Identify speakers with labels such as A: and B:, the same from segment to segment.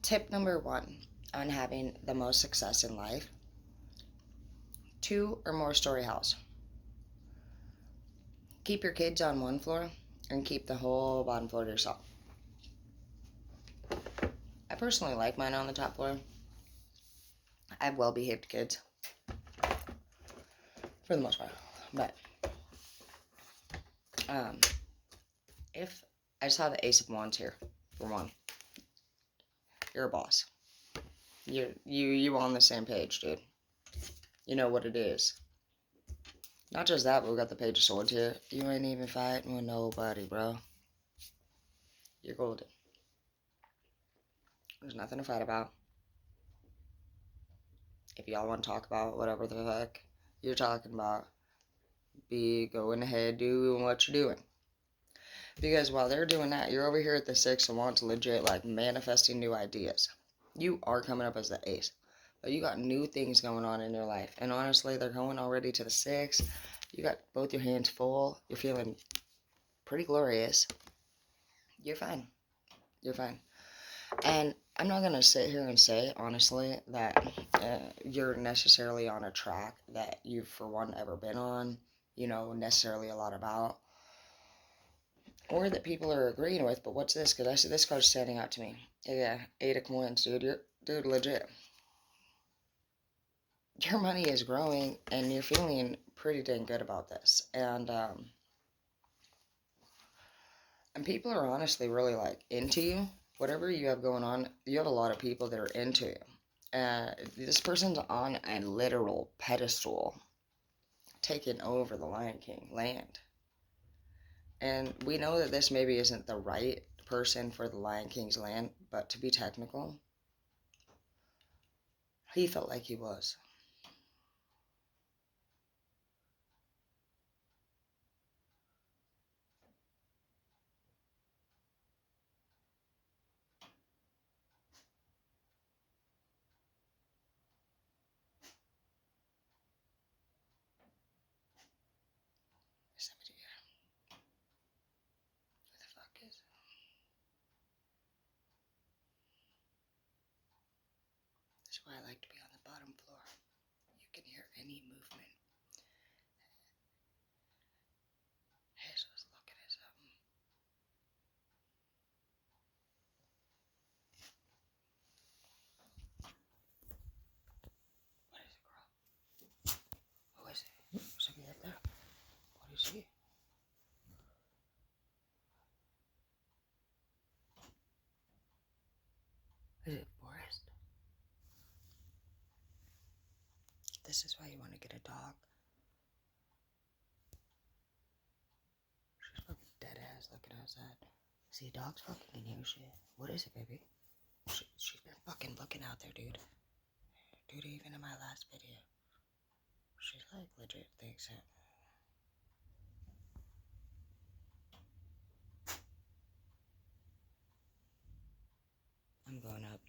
A: Tip number 1 on having the most success in life: 2 or more story house. Keep your kids on one floor and keep the whole bottom floor to yourself. I personally like mine on the top floor. I have well-behaved kids for the most part, but if I saw the Ace of Wands here, for one, you're a boss. You on the same page, dude. You know what it is. Not just that, but we got the Page of Swords here. You ain't even fighting with nobody, bro. You're golden. There's nothing to fight about. If y'all want to talk about whatever the heck you're talking about, be going ahead doing what you're doing. Because while they're doing that, you're over here at the 6 of Wands, legit, like, manifesting new ideas. You are coming up as the Ace. But you got new things going on in your life. And honestly, they're going already to the 6. You got both your hands full. You're feeling pretty glorious. You're fine. You're fine. And I'm not going to sit here and say, honestly, that you're necessarily on a track that you've, for one, ever been on, you know, necessarily a lot about, or that people are agreeing with. But what's this? Because I see this card standing out to me. Yeah, 8 of Coins, dude. Dude, legit. Your money is growing, and you're feeling pretty dang good about this. And people are honestly really, like, into you. Whatever you have going on, you have a lot of people that are into you. This person's on a literal pedestal, taking over the Lion King land. And we know that this maybe isn't the right person for the Lion King's land, but to be technical, he felt like he was. Who the fuck is it? That's why I like to be on the bottom floor. You can hear any movement. Jesus looking at something. What is it, girl? Who is it? Somebody up there? What is he? Is it Forrest? This is why you want to get a dog. She's fucking dead ass looking outside. See, dogs fucking can hear shit. What is it, baby? She's been fucking looking out there, dude. Dude, even in my last video, she's like legit thinks it. I'm going up.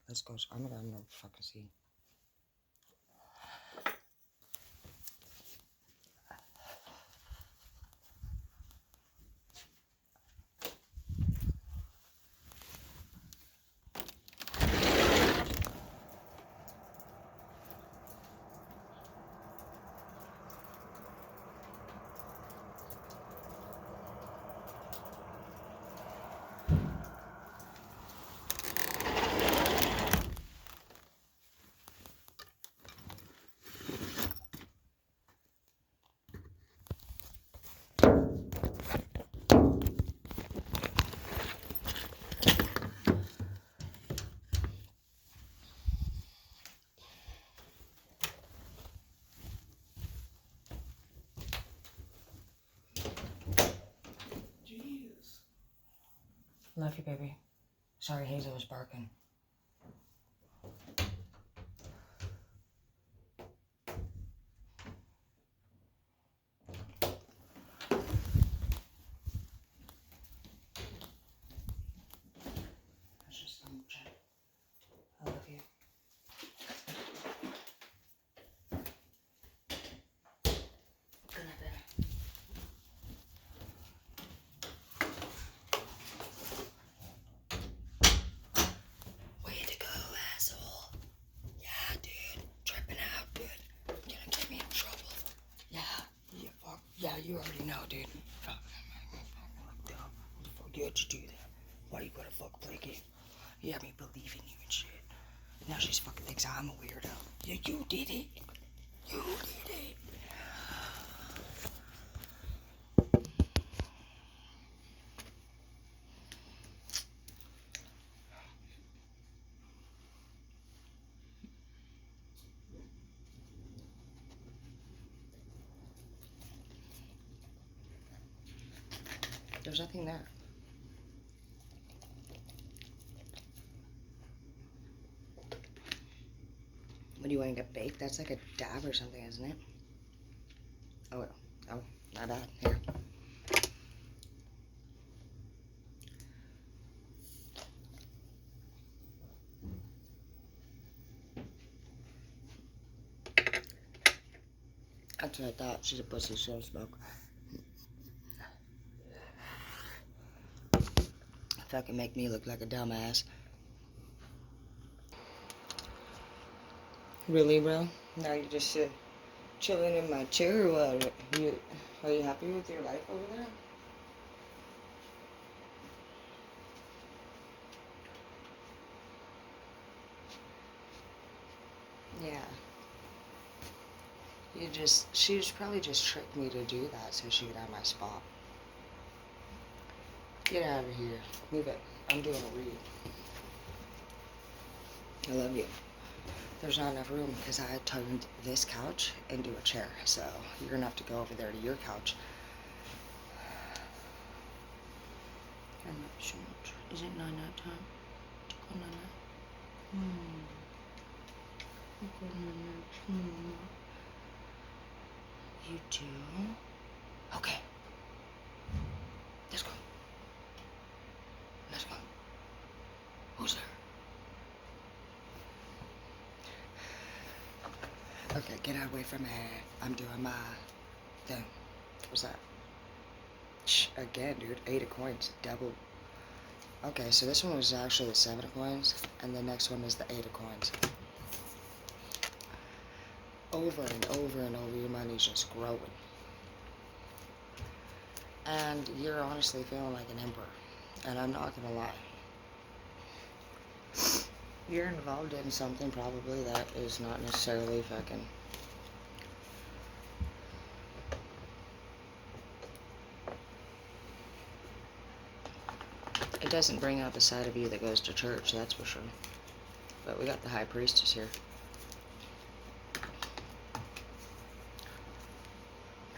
A: Let's go. I'm gonna fucking see. Love you, baby. Sorry, Hazel was barking. Let's just check. I love you. Good night, baby. You already know, dude. Fuck. What the fuck you had to do that? Why you gotta fuck play a game? You had me believing you and shit. Now she's fucking thinks I'm a weirdo. Yeah, you did it. You did it. There's nothing there. What do you want to get baked? That's like a dab or something, isn't it? Oh, not bad. Here. That's what I thought. She's a pussy, so smoke. Fucking make me look like a dumbass. Really, bro? Now you just chilling in my chair or what? Are you happy with your life over there? Yeah. She was probably just tricked me to do that so she could have my spot. Get out of here. Move it. I'm doing a read. I love you. There's not enough room because I turned this couch into a chair, so you're gonna have to go over there to your couch. I'm not so much. Is it night time? Go night. Go night. You too. Okay. Let's go. Let's go. Who's there? Okay, get out away from me. I'm doing my thing. What's that? Shh, again, dude. 8 of coins. Double. Okay, so this one was actually the 7 of coins, and the next one is the 8 of coins. Over and over and over, your money's just growing. And you're honestly feeling like an emperor. And I'm not gonna lie. You're involved in something probably that is not necessarily fucking... It doesn't bring out the side of you that goes to church, that's for sure. But we got the high priestess here.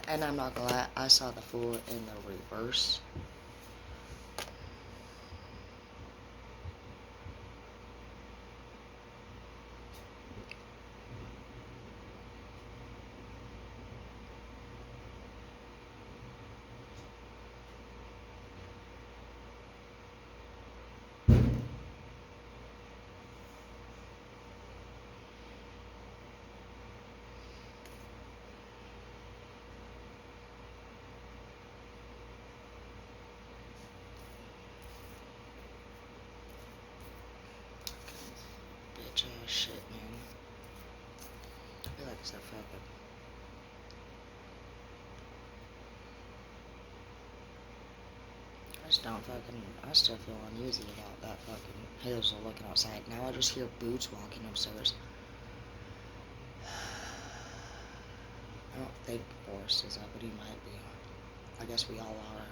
A: And I'm not gonna lie, I saw the Fool in the reverse. Bitch ass shit, man. I feel like it's a fucking... I still feel uneasy about that fucking Hazel looking outside. Now I just hear boots walking upstairs. I don't think Forrest is up, but he might be. I guess we all are.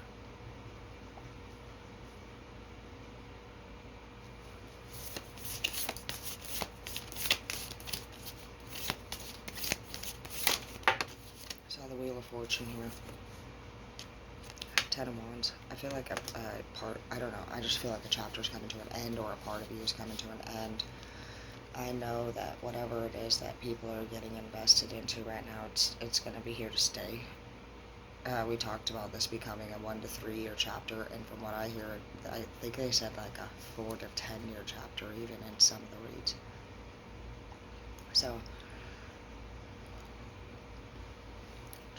A: I saw the Wheel of Fortune here. 10 of Wands. I feel like I don't know, I just feel like a chapter's coming to an end, or a part of you is coming to an end. I know that whatever it is that people are getting invested into right now, it's going to be here to stay. We talked about this becoming a 1 to 3 year chapter, and from what I hear, I think they said like a 4 to 10 year chapter even in some of the reads. So,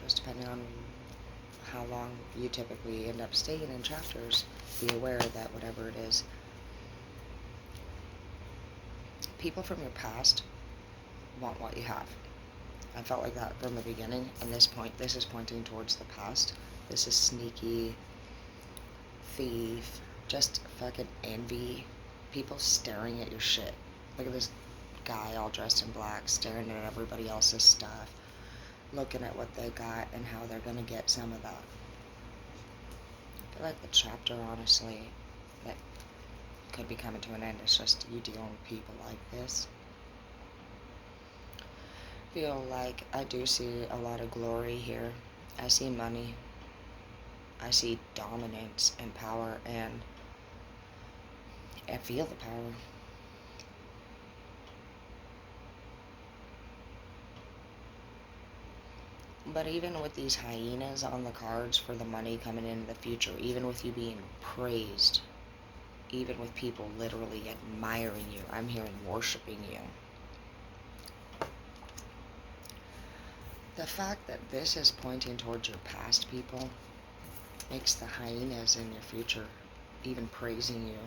A: just depending on how long you typically end up staying in chapters, be aware that whatever it is, people from your past want what you have. I felt like that from the beginning, and this is pointing towards the past. This is sneaky, thief, just fucking envy. People staring at your shit. Look at this guy all dressed in black, staring at everybody else's stuff, looking at what they got and how they're gonna get some of that. I feel like the chapter, honestly, that could be coming to an end is just you dealing with people like this. Feel like I do see a lot of glory here. I see money. I see dominance and power, and I feel the power. But even with these hyenas on the cards for the money coming in the future, even with you being praised, even with people literally admiring you, I'm hearing worshiping you. The fact that this is pointing towards your past, people, makes the hyenas in your future even praising you,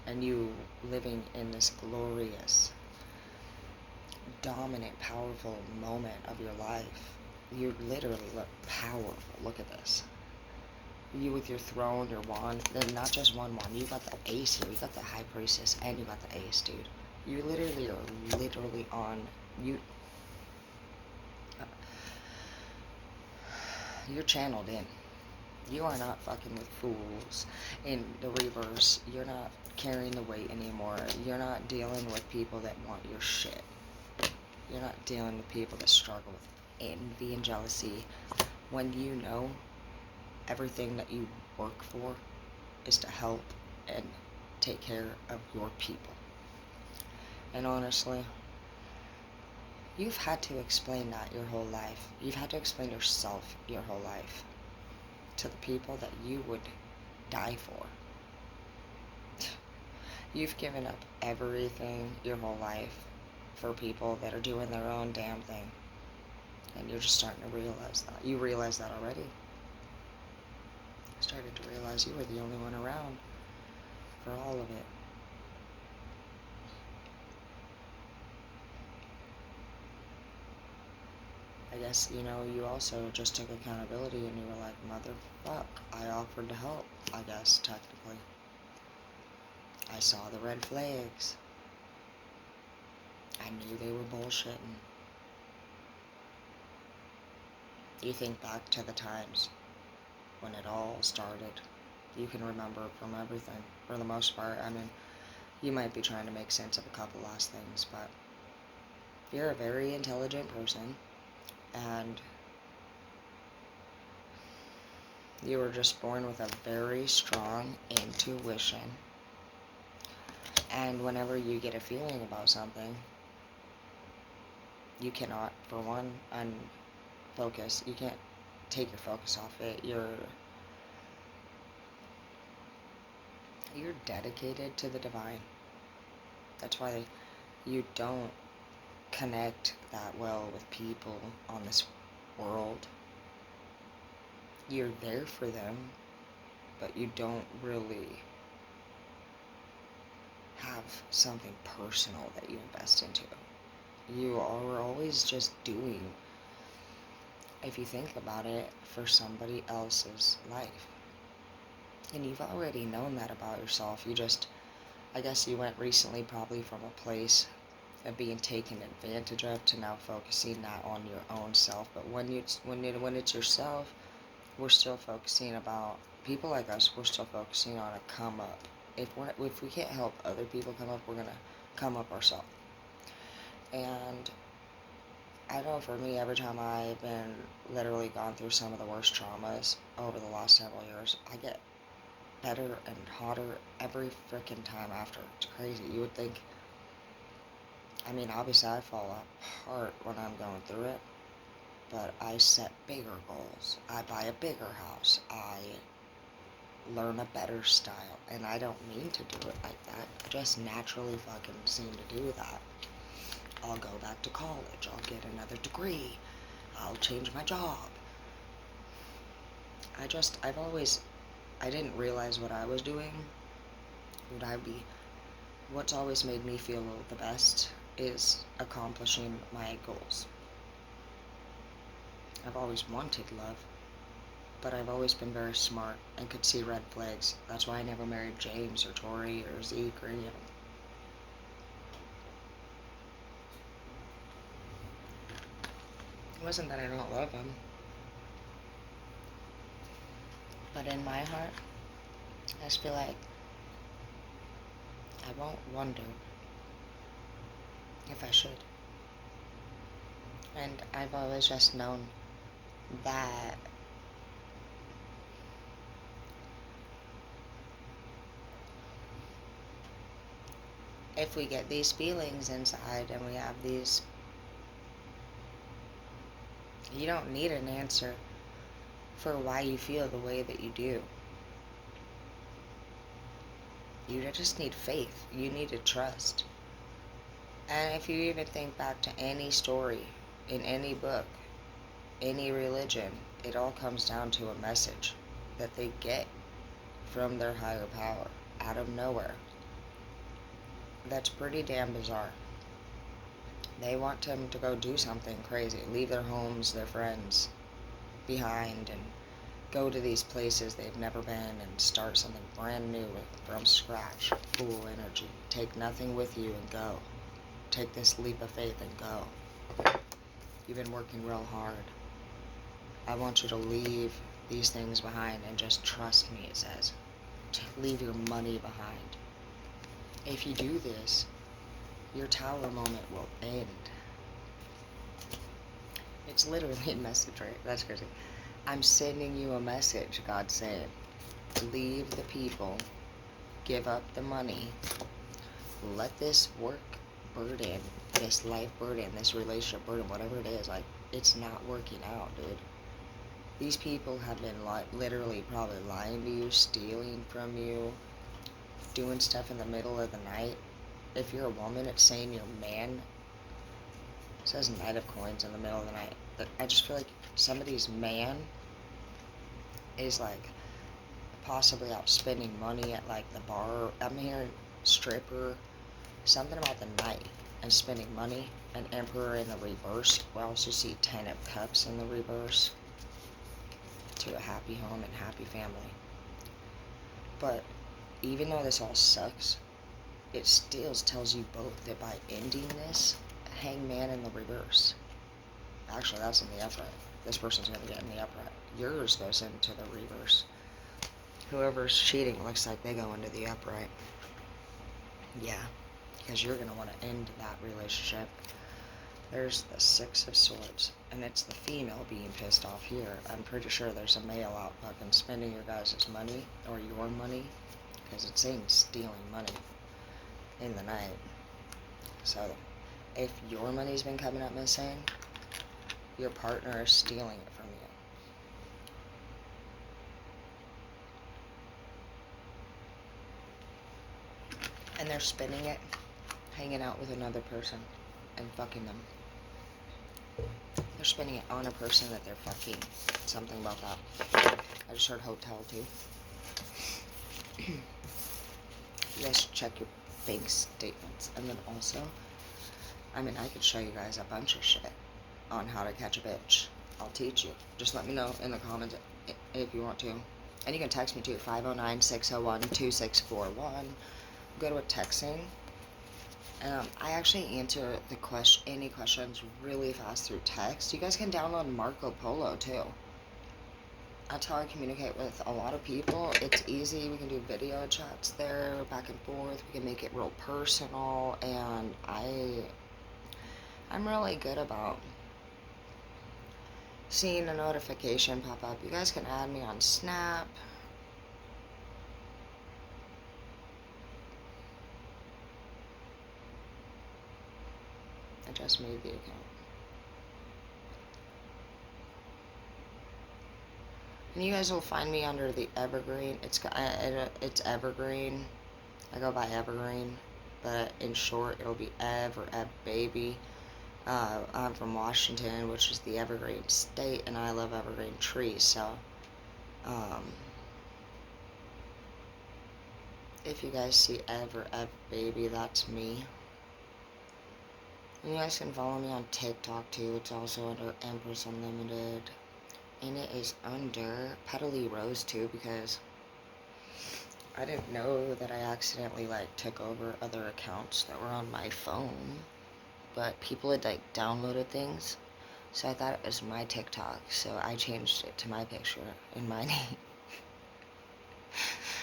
A: and you living in this glorious, dominant, powerful moment of your life. You literally look powerful. Look at this. You with your throne, your wand, then not just one wand, you got the ace here, you got the high priestess, and you got the ace, dude. You literally are literally on, you're channeled in. You are not fucking with fools in the reverse. You're not carrying the weight anymore. You're not dealing with people that want your shit. You're not dealing with people that struggle with envy and jealousy when you know everything that you work for is to help and take care of your people. And honestly, you've had to explain that your whole life. You've had to explain yourself your whole life to the people that you would die for. You've given up everything your whole life for people that are doing their own damn thing. And you're just starting to realize that. You realize that already. You started to realize you were the only one around for all of it. I guess, you also just took accountability and you were like, motherfuck, I offered to help, I guess, technically. I saw the red flags. I knew they were bullshitting. You think back to the times when it all started. You can remember from everything, for the most part. I mean, you might be trying to make sense of a couple last things, but you're a very intelligent person, and you were just born with a very strong intuition. And whenever you get a feeling about something, you cannot, for one, unfocus. You can't take your focus off it. You're dedicated to the divine. That's why you don't connect that well with people on this world. You're there for them, but you don't really have something personal that you invest into. You are always just doing, if you think about it, for somebody else's life. And you've already known that about yourself. I guess you went recently probably from a place of being taken advantage of to now focusing that on your own self. But when it's yourself, we're still focusing about people like us. We're still focusing on a come up. If we can't help other people come up, we're gonna come up ourselves. And I know for me, every time I've been literally gone through some of the worst traumas over the last several years, I get better and hotter every freaking time after. It's crazy. You would think, I mean, obviously I fall apart when I'm going through it, but I set bigger goals. I buy a bigger house. I learn a better style, and I don't mean to do it like that. I just naturally fucking seem to do that. I'll go back to college. I'll get another degree. I'll change my job. I didn't realize what I was doing. What's always made me feel the best is accomplishing my goals. I've always wanted love, but I've always been very smart and could see red flags. That's why I never married James or Tori or Zeke or any of them. It wasn't that I don't love them, but in my heart, I just feel like I won't wonder if I should. And I've always just known that if we get these feelings inside and we have these, you don't need an answer for why you feel the way that you do. You just need faith. You need to trust. And if you even think back to any story in any book, any religion, it all comes down to a message that they get from their higher power out of nowhere. That's pretty damn bizarre. They want them to go do something crazy, leave their homes, their friends behind, and go to these places they've never been and start something brand new from scratch, full energy. Take nothing with you and go. Take this leap of faith and go. You've been working real hard. I want you to leave these things behind and just trust me, it says. To leave your money behind. If you do this, your tower moment will end. It's literally a message, right? That's crazy. I'm sending you a message, God's saying. Leave the people. Give up the money. Let this work burden, this life burden, this relationship burden, whatever it is, like, it's not working out, dude. These people have been literally probably lying to you, stealing from you, doing stuff in the middle of the night. If you're a woman, it's saying your man. It says Knight of Coins in the middle of the night. But I just feel like somebody's man is like possibly out spending money at like the bar. I'm hearing stripper, something about the night and spending money. An Emperor in the reverse. We also see 10 of Cups in the reverse. To a happy home and happy family. But even though this all sucks, it still tells you both that by ending this, Hangman in the reverse. Actually, that's in the upright. This person's going to get in the upright. Yours goes into the reverse. Whoever's cheating looks like they go into the upright. Yeah, because you're going to want to end that relationship. There's the Six of Swords, and it's the female being pissed off here. I'm pretty sure there's a male out fucking spending your guys' money, or your money, because it's saying stealing money in the night. So, if your money's been coming up missing, your partner is stealing it from you. And they're spending it hanging out with another person and fucking them. They're spending it on a person that they're fucking. Something about that. I just heard hotel too. You guys should check your bank statements. And then also, I mean, I could show you guys a bunch of shit on how to catch a bitch. I'll teach you. Just let me know in the comments if you want to. And you can text me too, 509-601-2641. Go to a texting. I actually answer any questions really fast through text. You guys can download Marco Polo too. That's how I communicate with a lot of people. It's easy. We can do video chats there, back and forth. We can make it real personal, and I'm really good about seeing a notification pop up. You guys can add me on Snap. I just made the account. And you guys will find me under the Evergreen. It's Evergreen. I go by Evergreen, but in short, it'll be Ev or Ev Baby. I'm from Washington, which is the Evergreen state, and I love evergreen trees. So, if you guys see Ev or Ev Baby, that's me. And you guys can follow me on TikTok too. It's also under Empress Unlimited. And it is under Petalii Rose too, because I didn't know that I accidentally like took over other accounts that were on my phone. But people had like downloaded things. So I thought it was my TikTok. So I changed it to my picture and my name.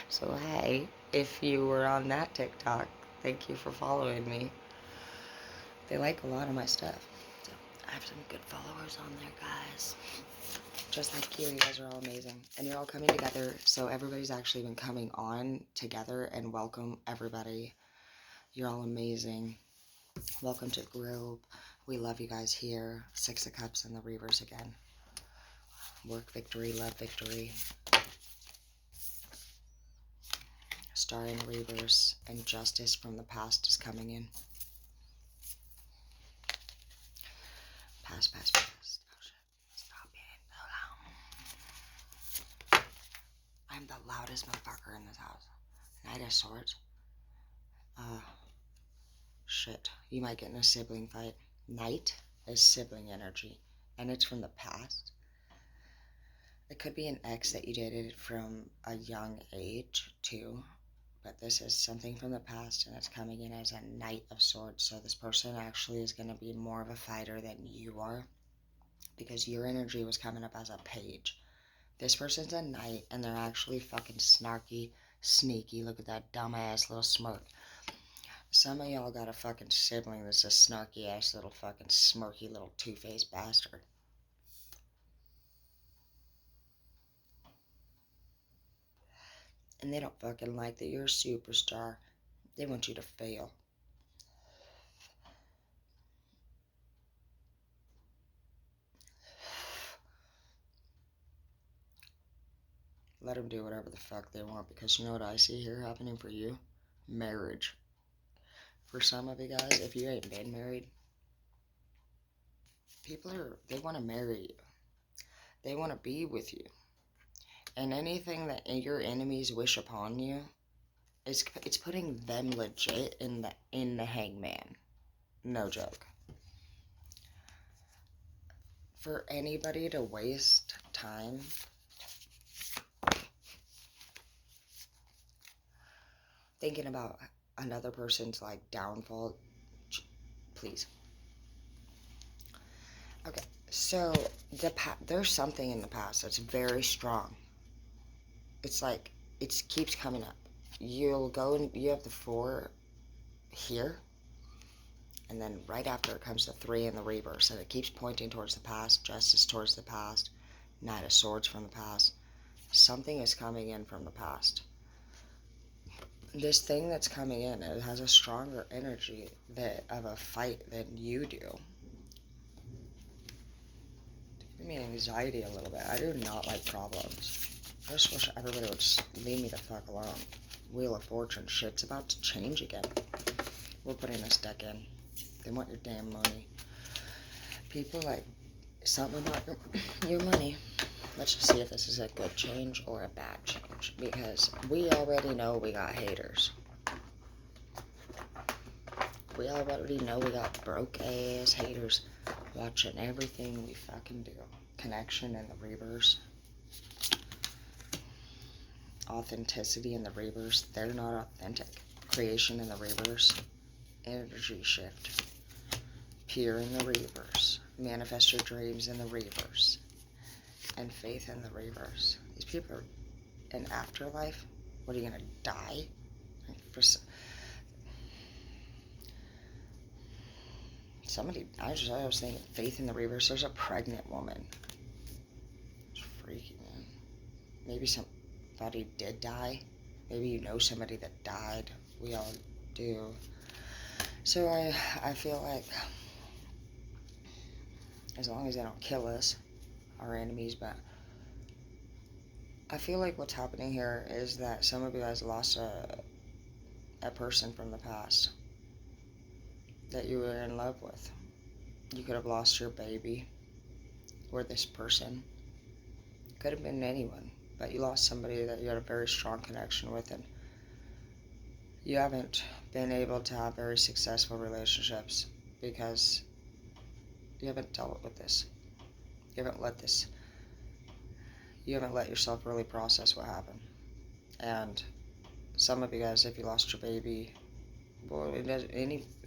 A: So hey, if you were on that TikTok, thank you for following me. They like a lot of my stuff. So I have some good followers on there, guys. Just like you guys are all amazing. And you're all coming together. So everybody's actually been coming on together, and welcome everybody. You're all amazing. Welcome to the group. We love you guys here. Six of Cups and the Reavers again. Work victory, love victory. Star in reverse, and justice from the past is coming in. Past, past, past. Oh shit. Stop being so loud. I'm the loudest motherfucker in this house. Knight of Swords. Shit. You might get in a sibling fight. Knight is sibling energy, and it's from the past. It could be an ex that you dated from a young age, too. But this is something from the past, and it's coming in as a Knight of Swords. So this person actually is going to be more of a fighter than you are, because your energy was coming up as a page. This person's a knight, and they're actually fucking snarky, sneaky. Look at that dumbass little smirk. Some of y'all got a fucking sibling that's a snarky ass little fucking smirky little two-faced bastard. And they don't fucking like that you're a superstar. They want you to fail. Let them do whatever the fuck they want, because you know what I see here happening for you? Marriage. For some of you guys, if you ain't been married, they want to marry you. They want to be with you. And anything that your enemies wish upon you, it's putting them legit in the hangman. No joke. For anybody to waste time thinking about another person's like downfall, please. Okay, so there's something in the past that's very strong. It's like it keeps coming up. You'll go and you have the 4 here, and then right after it comes the 3 in the reverse, and it keeps pointing towards the past, justice towards the past, Knight of Swords from the past. Something is coming in from the past. This thing that's coming in, it has a stronger energy of a fight than you do. It's giving me anxiety a little bit. I do not like problems. I just wish everybody would just leave me the fuck alone. Wheel of Fortune, shit's about to change again. We're putting this deck in. They want your damn money. People like something about your money. Let's just see if this is a good change or a bad change, because we already know we got haters. We already know we got broke ass haters watching everything we fucking do. Connection in the reverse. Authenticity in the reverse. They're not authentic. Creation in the reverse. Energy shift. Pure in the reverse. Manifest your dreams in the reverse. And faith in the reverse. These people are in afterlife. What, are you gonna die? Somebody, I was thinking faith in the reverse. There's a pregnant woman. It's freaky, man. Maybe somebody did die. Maybe you know somebody that died. We all do. So I feel like, as long as they don't kill us, our enemies, but I feel like what's happening here is that some of you guys lost a person from the past that you were in love with. You could have lost your baby, or this person. Could have been anyone, but you lost somebody that you had a very strong connection with, and you haven't been able to have very successful relationships because you haven't dealt with this. You haven't let this, you haven't let yourself really process what happened. And some of you guys, if you lost your baby, well,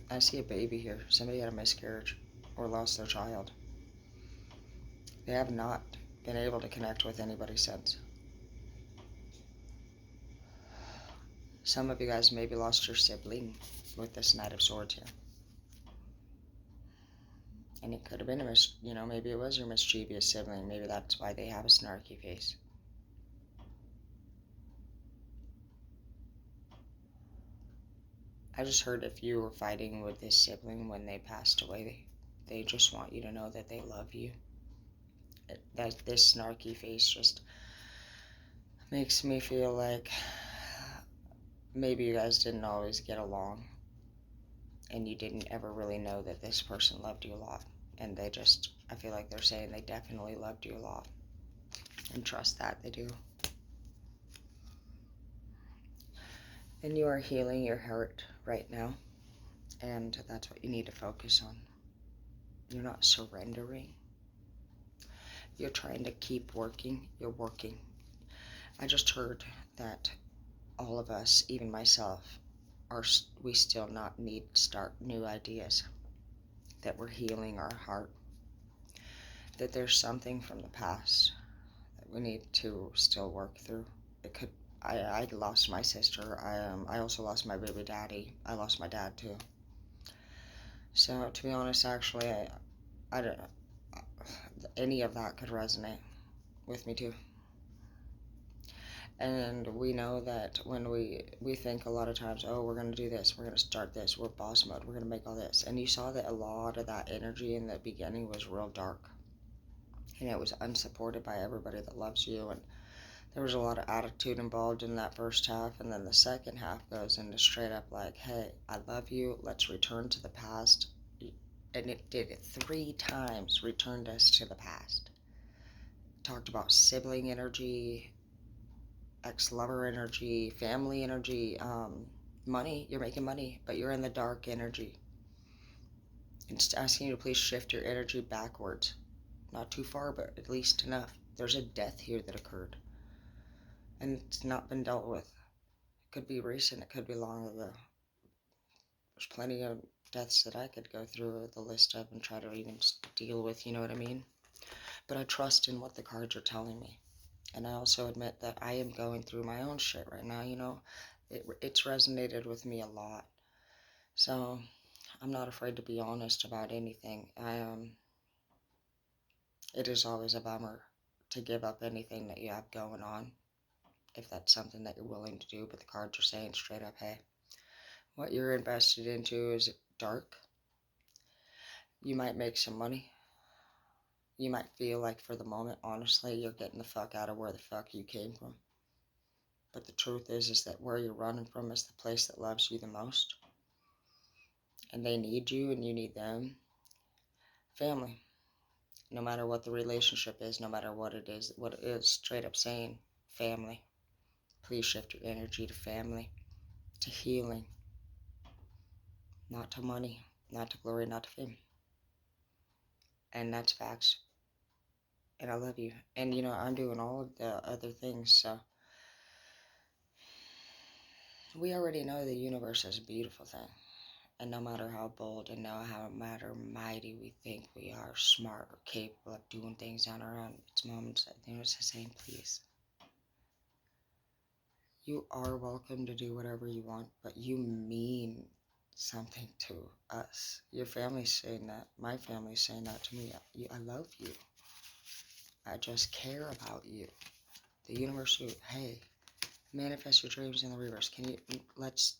A: I see a baby here. Somebody had a miscarriage or lost their child. They have not been able to connect with anybody since. Some of you guys maybe lost your sibling with this Knight of Swords here. And it could have been maybe it was your mischievous sibling. Maybe that's why they have a snarky face. I just heard if you were fighting with this sibling when they passed away, they just want you to know that they love you. That this snarky face just makes me feel like maybe you guys didn't always get along and you didn't ever really know that this person loved you a lot. And I feel like they're saying they definitely loved you a lot. And trust that they do. And you are healing your hurt right now. And that's what you need to focus on. You're not surrendering. You're trying to keep working. You're working. I just heard that all of us, even myself, we still not need to start new ideas. That we're healing our heart. That there's something from the past that we need to still work through. I lost my sister. I also lost my baby daddy. I lost my dad too. So to be honest, actually, I don't know. Any of that could resonate with me too. And we know that when we think a lot of times, oh, we're going to do this, we're going to start this, we're boss mode, we're going to make all this. And you saw that a lot of that energy in the beginning was real dark. And it was unsupported by everybody that loves you. And there was a lot of attitude involved in that first half. And then the second half goes into straight up like, hey, I love you. Let's return to the past. And it did it 3 times, returned us to the past. Talked about sibling energy, ex-lover energy, family energy, money. You're making money, but you're in the dark energy. It's asking you to please shift your energy backwards. Not too far, but at least enough. There's a death here that occurred. And it's not been dealt with. It could be recent, it could be long ago. There's plenty of deaths that I could go through the list of and try to even deal with, you know what I mean? But I trust in what the cards are telling me. And I also admit that I am going through my own shit right now, you know? It's resonated with me a lot. So I'm not afraid to be honest about anything. It is always a bummer to give up anything that you have going on, if that's something that you're willing to do, but the cards are saying straight up, hey, what you're invested into is dark. You might make some money. You might feel like for the moment, honestly, you're getting the fuck out of where the fuck you came from. But the truth is that where you're running from is the place that loves you the most. And they need you and you need them. Family. No matter what the relationship is, no matter what it is straight up saying, family. Please shift your energy to family, to healing, not to money, not to glory, not to fame. And that's facts. And I love you. And you know, I'm doing all of the other things, so we already know the universe is a beautiful thing. And no matter how bold and no matter mighty we think we are, smart or capable of doing things on our own, it's moments that the universe is saying, please. You are welcome to do whatever you want, but you mean something to us. Your family's saying that. My family's saying that to me. I love you. I just care about you. The universe, hey, manifest your dreams in the reverse. Let's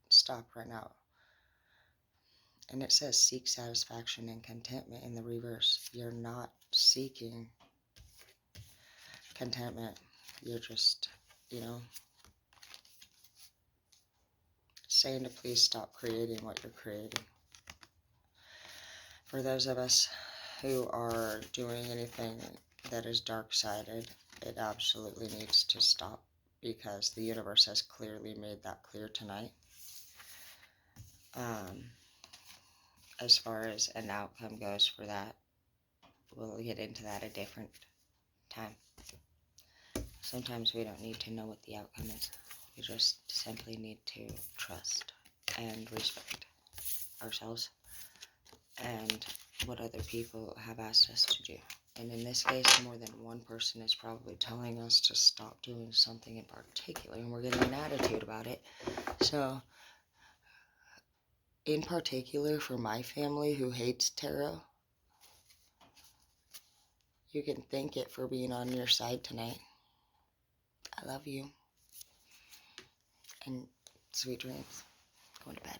A: stop right now. And it says seek satisfaction and contentment in the reverse. You're not seeking contentment. You're just, saying to please stop creating what you're creating. For those of us who are doing anything that is dark-sided, it absolutely needs to stop, because the universe has clearly made that clear tonight. as far as an outcome goes for that, we'll get into that a different time. Sometimes we don't need to know what the outcome is. We just simply need to trust and respect ourselves and what other people have asked us to do. And in this case, more than one person is probably telling us to stop doing something in particular, and we're getting an attitude about it. So, in particular, for my family who hates tarot, you can thank it for being on your side tonight. I love you. And sweet dreams. Going to bed.